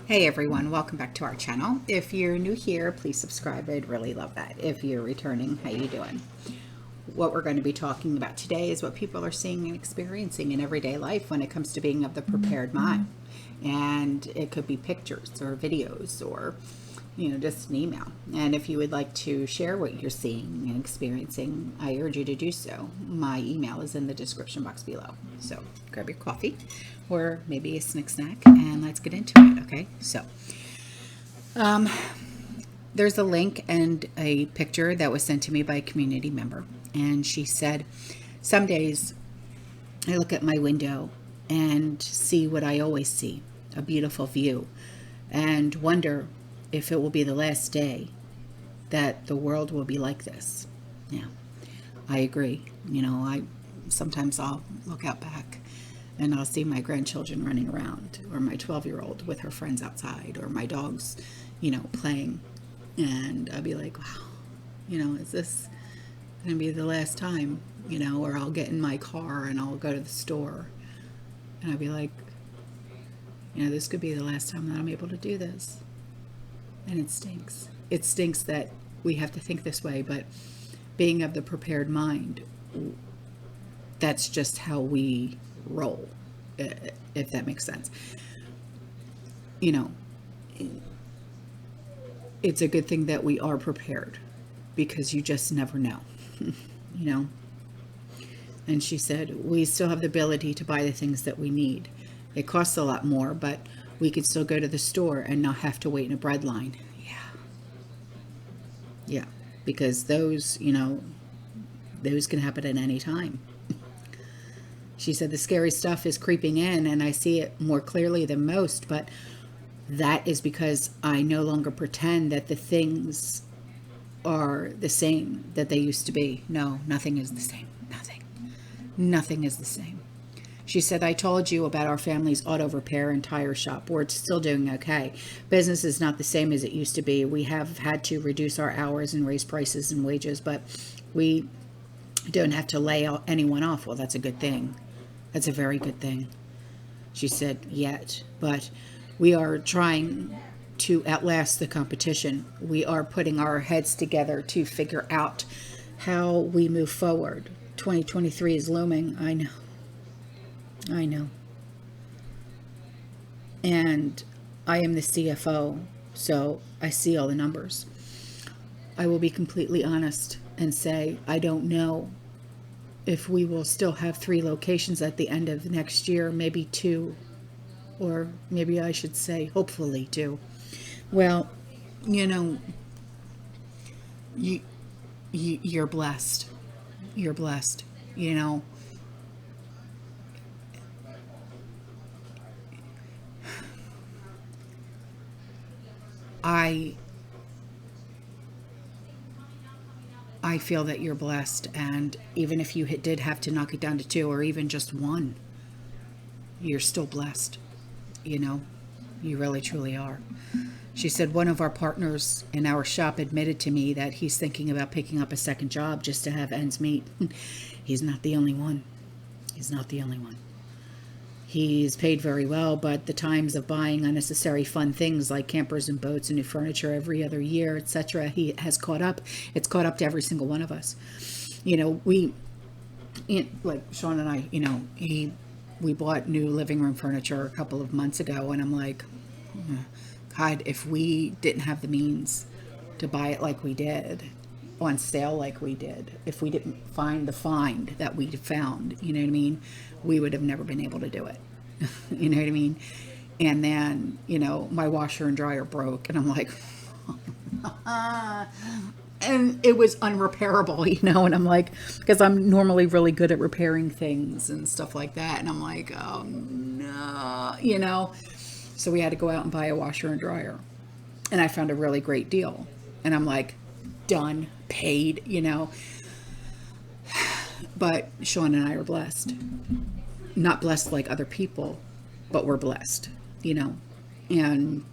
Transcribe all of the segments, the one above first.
Hey everyone, welcome back to our channel. If you're new here, please subscribe. I'd really love that. If you're returning, how you doing? What we're going to be talking about today is what people are seeing and experiencing in everyday life when it comes to being of the prepared mind. And it could be pictures or videos or, just an email. And if you would like to share what you're seeing and experiencing, I urge you to do so. My email is in the description box below. So grab your coffee or maybe a snack and let's get into it. Okay. So, there's a link and a picture that was sent to me by a community member. And she said, some days I look at my window and see what I always see, a beautiful view, and wonder if it will be the last day that the world will be like this. Yeah, I agree. Sometimes I'll look out back and I'll see my grandchildren running around, or my 12-year-old with her friends outside, or my dogs, playing. And I'll be like, wow, is this going to be the last time? Or I'll get in my car and I'll go to the store and I'll be like, this could be the last time that I'm able to do this. And it stinks. It stinks that we have to think this way, but being of the prepared mind, that's just how we roll, if that makes sense. It's a good thing that we are prepared, because you just never know. And she said, we still have the ability to buy the things that we need. It costs a lot more, but we could still go to the store and not have to wait in a bread line. Yeah, because those can happen at any time. She said the scary stuff is creeping in and I see it more clearly than most, but that is because I no longer pretend that the things are the same that they used to be. No, nothing is the same. Nothing is the same. She said, I told you about our family's auto repair and tire shop. We're still doing okay. Business is not the same as it used to be. We have had to reduce our hours and raise prices and wages, but we don't have to lay anyone off. Well, that's a good thing. That's a very good thing. She said, yet, but we are trying to outlast the competition. We are putting our heads together to figure out how we move forward. 2023 is looming. I know. And I am the CFO, so I see all the numbers. I will be completely honest and say, I don't know if we will still have 3 locations at the end of next year, maybe 2, or maybe I should say, hopefully 2. Well, you're blessed. You're blessed, I feel that you're blessed, and even if you did have to knock it down to 2 or even just 1, you're still blessed. You really truly are. She said one of our partners in our shop admitted to me that he's thinking about picking up a second job just to have ends meet. He's not the only one. He's paid very well, but the times of buying unnecessary fun things like campers and boats and new furniture every other year, etc., he has caught up. It's caught up to every single one of us. Like Sean and I, we bought new living room furniture a couple of months ago, and I'm like, God, if we didn't have the means to buy it like we did, on sale like we did, if we didn't find the find that we found, we would have never been able to do it. And then, my washer and dryer broke, and I'm like, and it was unrepairable, and I'm like, because I'm normally really good at repairing things and stuff like that, and I'm like, oh no, so we had to go out and buy a washer and dryer, and I found a really great deal, and I'm like, done, paid, but Sean and I are blessed. Not blessed like other people, but we're blessed, and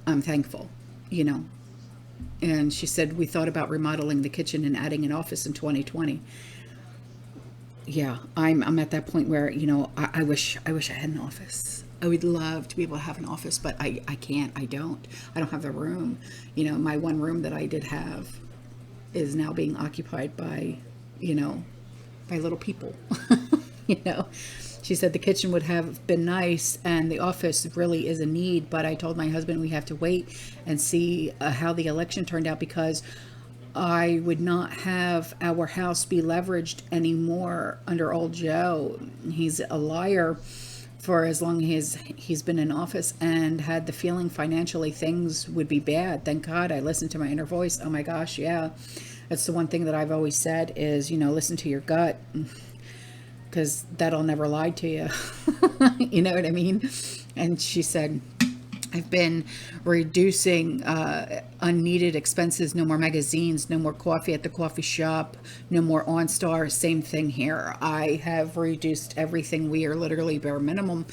I'm thankful, And she said, we thought about remodeling the kitchen and adding an office in 2020. yeah, I'm at that point where, you know, I wish I had an office. I would love to be able to have an office, but I can't. I don't have the room. You know, my one room that I did have is now being occupied by, you know, by little people. You know, she said the kitchen would have been nice and the office really is a need, but I told my husband we have to wait and see how the election turned out, because I would not have our house be leveraged anymore under old Joe. He's a liar for as long as he's been in office, and had the feeling financially things would be bad. Thank God I listened to my inner voice. Oh my gosh, yeah. That's the one thing that I've always said is, you know, listen to your gut, because that'll never lie to you. You know what I mean? And she said, I've been reducing unneeded expenses. No more magazines, no more coffee at the coffee shop, no more OnStar. Same thing here. I have reduced everything. We are literally bare minimum.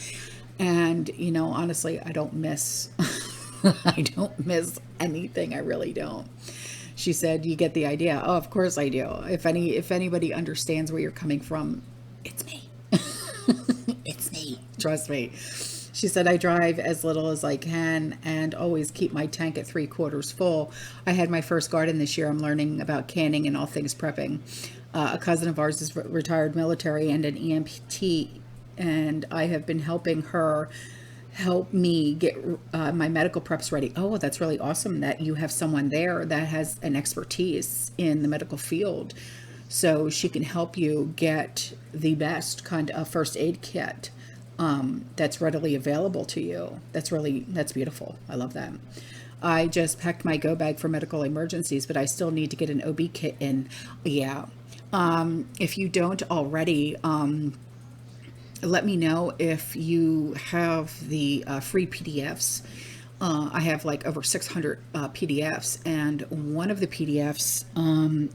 And, you know, honestly, I don't miss, I don't miss anything. I really don't. She said, you get the idea. Oh, of course I do. If anybody understands where you're coming from, it's me. It's me. Trust me. She said, I drive as little as I can and always keep my tank at 3/4 full. I had my first garden this year. I'm learning about canning and all things prepping. A cousin of ours is retired military and an EMT, and I have been helping her help me get my medical preps ready. Oh, that's really awesome that you have someone there that has an expertise in the medical field, so she can help you get the best kind of first aid kit that's readily available to you. That's beautiful. I love that. I just packed my go bag for medical emergencies, but I still need to get an OB kit in. Yeah. If you don't already, let me know if you have the free PDFs. I have like over 600 PDFs, and one of the PDFs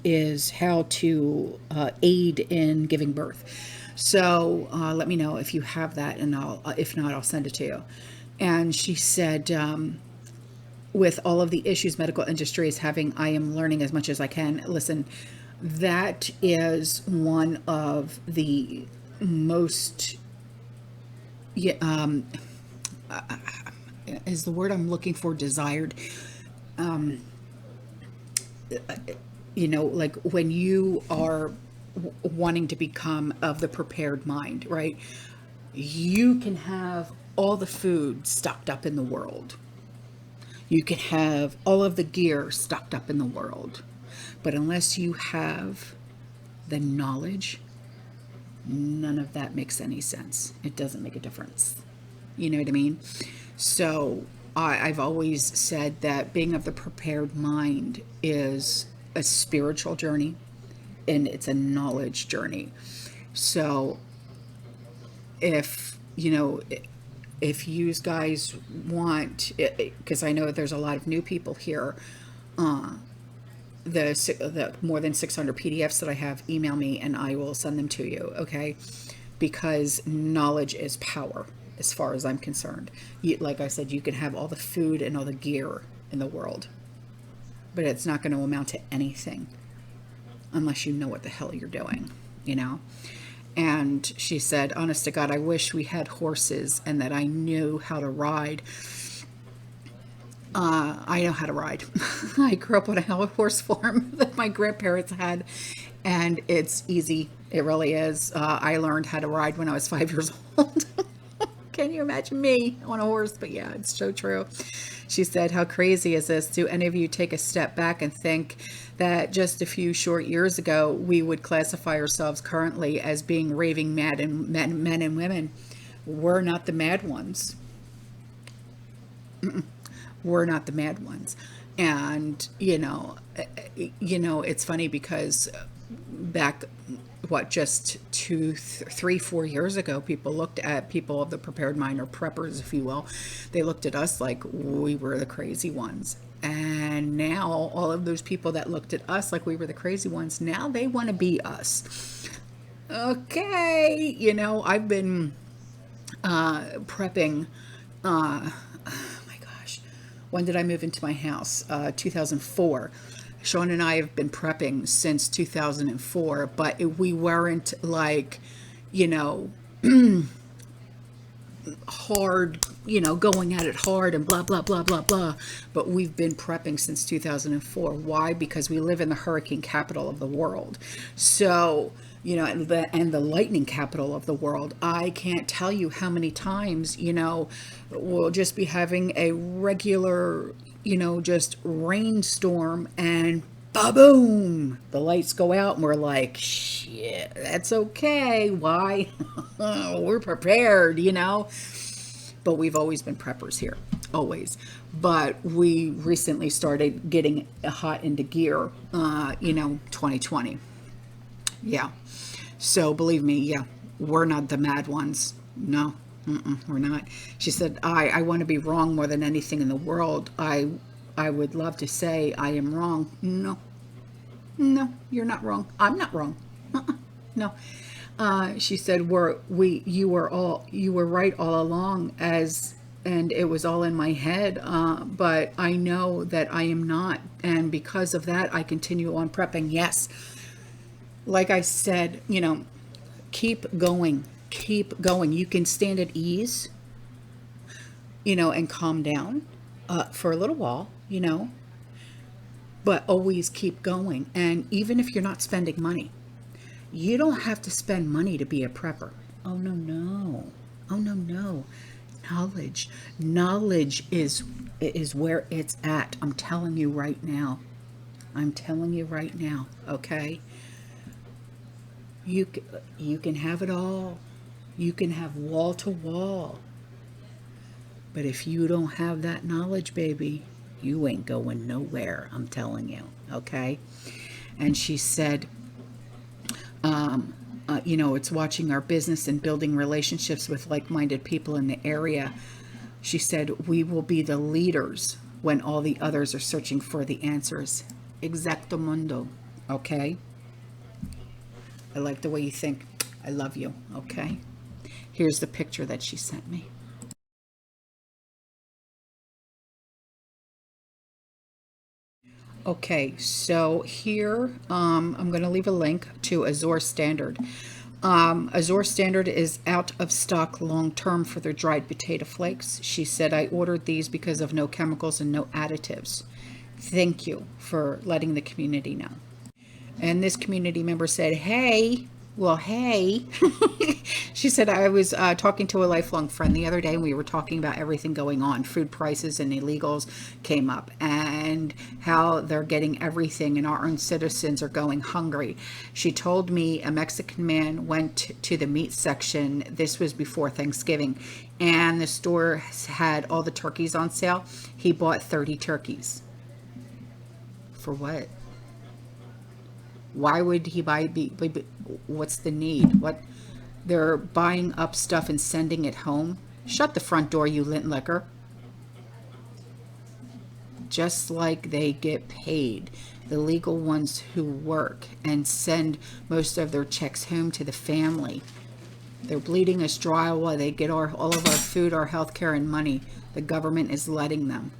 is how to aid in giving birth. So let me know if you have that, and if not, I'll send it to you. And she said, with all of the issues medical industry is having, I am learning as much as I can. Listen, that is one of the most, is the word I'm looking for desired. You know, like when you are wanting to become of the prepared mind, right? You can have all the food stocked up in the world. You can have all of the gear stocked up in the world. But unless you have the knowledge, none of that makes any sense. It doesn't make a difference. You know what I mean? So I've always said that being of the prepared mind is a spiritual journey, and it's a knowledge journey. So if, you know, if you guys want, because I know that there's a lot of new people here, the more than 600 PDFs that I have, email me and I will send them to you, okay? Because knowledge is power, as far as I'm concerned. Like I said, you can have all the food and all the gear in the world, but it's not going to amount to anything unless you know what the hell you're doing, you know? And she said, honest to God, I wish we had horses and that I knew how to ride. I know how to ride. I grew up on a horse farm that my grandparents had, and it's easy. It really is. I learned how to ride when I was 5 years old. Can you imagine me on a horse? But yeah, it's so true. She said, how crazy is this? Do any of you take a step back and think that just a few short years ago, we would classify ourselves currently as being raving mad and men and women? We're not the mad ones. We're not the mad ones. And, you know, it's funny because back, just 2, 3, 4 years ago, people looked at people of the prepared mind, or preppers, if you will. They looked at us like we were the crazy ones. And now all of those people that looked at us like we were the crazy ones, now they want to be us. Okay. You know, I've been prepping, oh my gosh, when did I move into my house? 2004. Sean and I have been prepping since 2004, but we weren't like, you know, hard, going at it hard and blah, blah, blah, blah, blah. But we've been prepping since 2004. Why? Because we live in the hurricane capital of the world. So, and the lightning capital of the world. I can't tell you how many times, we'll just be having a regular, just rainstorm, and ba-boom, the lights go out, and we're like, shit, that's okay. Why? We're prepared, But we've always been preppers here, always. But we recently started getting hot into gear, 2020. Yeah. So believe me, yeah, we're not the mad ones. No, we're not. She said, I want to be wrong more than anything in the world. I would love to say I am wrong. No, you're not wrong. I'm not wrong. No. She said, you were right all along, and it was all in my head. But I know that I am not. And because of that, I continue on prepping. Yes. Like I said, keep going. You can stand at ease, and calm down for a little while, but always keep going. And even if you're not spending money, you don't have to spend money to be a prepper. Oh, no. Knowledge is where it's at. I'm telling you right now. Okay? You can have it all. You can have wall to wall. But if you don't have that knowledge, baby, you ain't going nowhere. I'm telling you. Okay? And she said, it's watching our business and building relationships with like-minded people in the area. She said, we will be the leaders when all the others are searching for the answers. Exactamundo. Okay? I like the way you think. I love you. Okay? Here's the picture that she sent me. Okay, so here I'm going to leave a link to Azure Standard. Azure Standard is out of stock long-term for their dried potato flakes. She said, I ordered these because of no chemicals and no additives. Thank you for letting the community know. And this community member said, hey. She said, I was talking to a lifelong friend the other day, and we were talking about everything going on. Food prices and illegals came up, and how they're getting everything, and our own citizens are going hungry. She told me a Mexican man went to the meat section. This was before Thanksgiving, and the store had all the turkeys on sale. He bought 30 turkeys. For what? Why would he buy? What's the need? What? They're buying up stuff and sending it home. Shut the front door, you lint licker. Just like they get paid, the legal ones who work and send most of their checks home to the family. They're bleeding us dry while they get all of our food, our health care, and money. The government is letting them.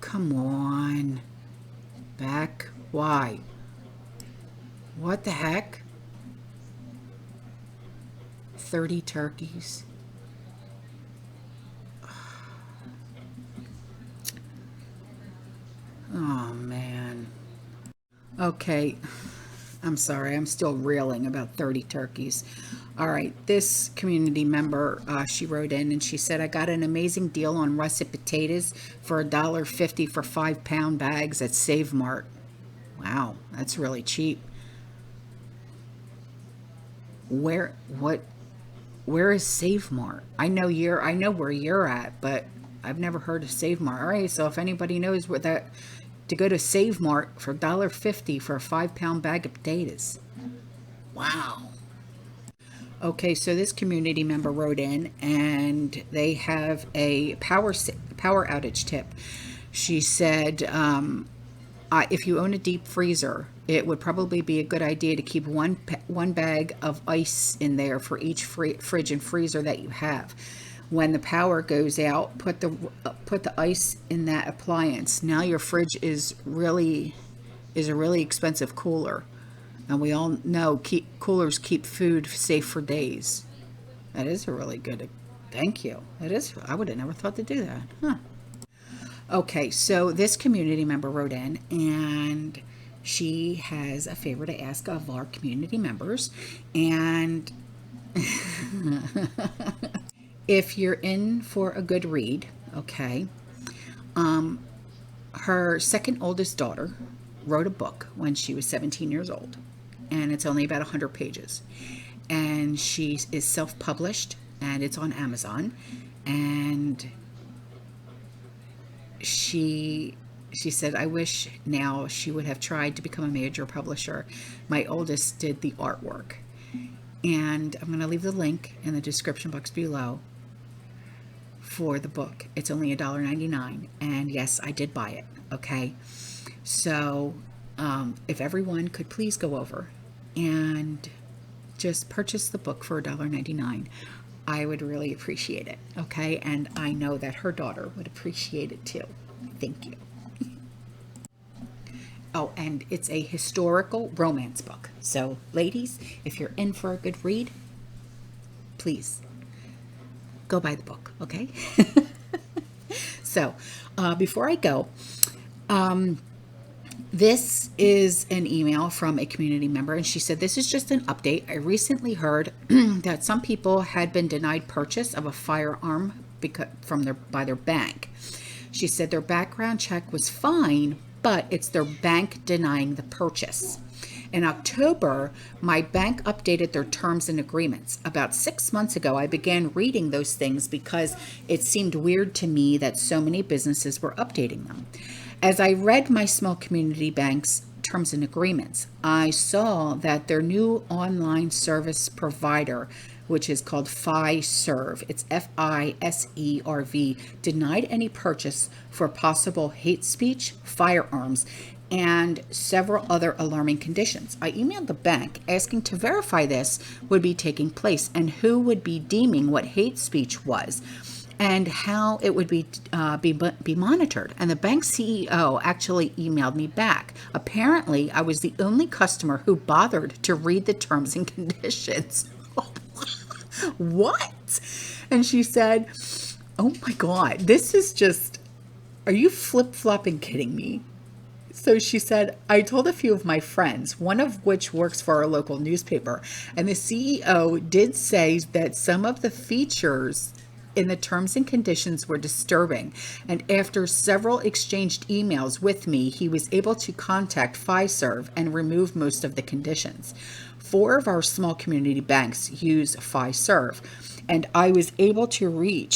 Come on. Back. Why? What the heck? 30 turkeys. Oh, man. Okay. I'm sorry. I'm still reeling about 30 turkeys. All right. This community member, she wrote in and she said, I got an amazing deal on russet potatoes for $1.50 for 5-pound bags at Save Mart. Wow. That's really cheap. Where is Save Mart? I know where you're at, but I've never heard of Save Mart. All right, so if anybody knows where that, to go to Save Mart for $1.50 for a 5-pound bag of potatoes. Wow. Okay, so this community member wrote in, and they have a power outage tip. She said, if you own a deep freezer, it would probably be a good idea to keep one bag of ice in there for each fridge and freezer that you have. when the power goes out, put the ice in that appliance. Now your fridge is a really expensive cooler, and we all know coolers keep food safe for days. That is a really good. Thank you. It is. I would have never thought to do that. Huh. Okay, so this community member wrote in, and she has a favor to ask of our community members. And if you're in for a good read, okay, her second oldest daughter wrote a book when she was 17 years old, and it's only about 100 pages. And she is self-published, and it's on Amazon. And she said, I wish now she would have tried to become a major publisher. My oldest did the artwork. And I'm going to leave the link in the description box below for the book. It's only $1.99. And yes, I did buy it. Okay. So if everyone could please go over and just purchase the book for $1.99, I would really appreciate it. Okay. And I know that her daughter would appreciate it too. Thank you. Oh, and it's a historical romance book. So ladies, if you're in for a good read, please go buy the book. Okay. So before I go, this is an email from a community member, and she said, this is just an update. I recently heard that some people had been denied purchase of a firearm by their bank. She said their background check was fine, but it's their bank denying the purchase. In October, my bank updated their terms and agreements. About 6 months ago, I began reading those things because it seemed weird to me that so many businesses were updating them. As I read my small community bank's terms and agreements, I saw that their new online service provider, which is called FISERV, it's FISERV, denied any purchase for possible hate speech, firearms, and several other alarming conditions. I emailed the bank asking to verify this would be taking place and who would be deeming what hate speech was and how it would be monitored. And the bank CEO actually emailed me back. Apparently, I was the only customer who bothered to read the terms and conditions. What? And she said, oh my God, this is just, are you flip-flopping kidding me? So she said, I told a few of my friends, one of which works for our local newspaper, and the CEO did say that some of the features in the terms and conditions were disturbing. And after several exchanged emails with me, he was able to contact FISERV and remove most of the conditions. 4 of our small community banks use FISERV, and I was able to read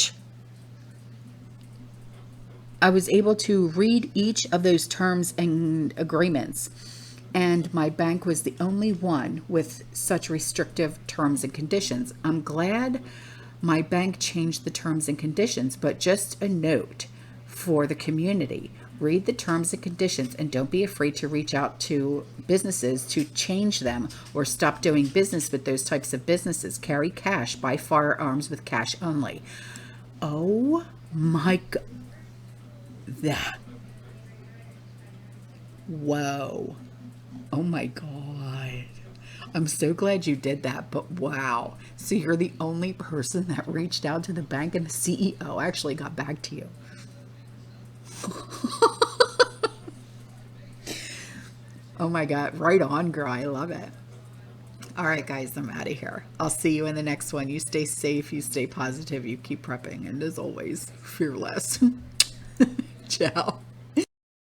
each of those terms and agreements, and my bank was the only one with such restrictive terms and conditions. I'm glad my bank changed the terms and conditions, but just a note for the community. Read the terms and conditions and don't be afraid to reach out to businesses to change them or stop doing business with those types of businesses. Carry cash, buy firearms with cash only. Oh my God. That. Whoa. Oh my God. I'm so glad you did that, but wow. So you're the only person that reached out to the bank and the CEO actually got back to you. Oh my God. Right on, girl. I love it. All right, guys, I'm out of here. I'll see you in the next one. You stay safe, you stay positive, you keep prepping, and as always, fearless. Ciao.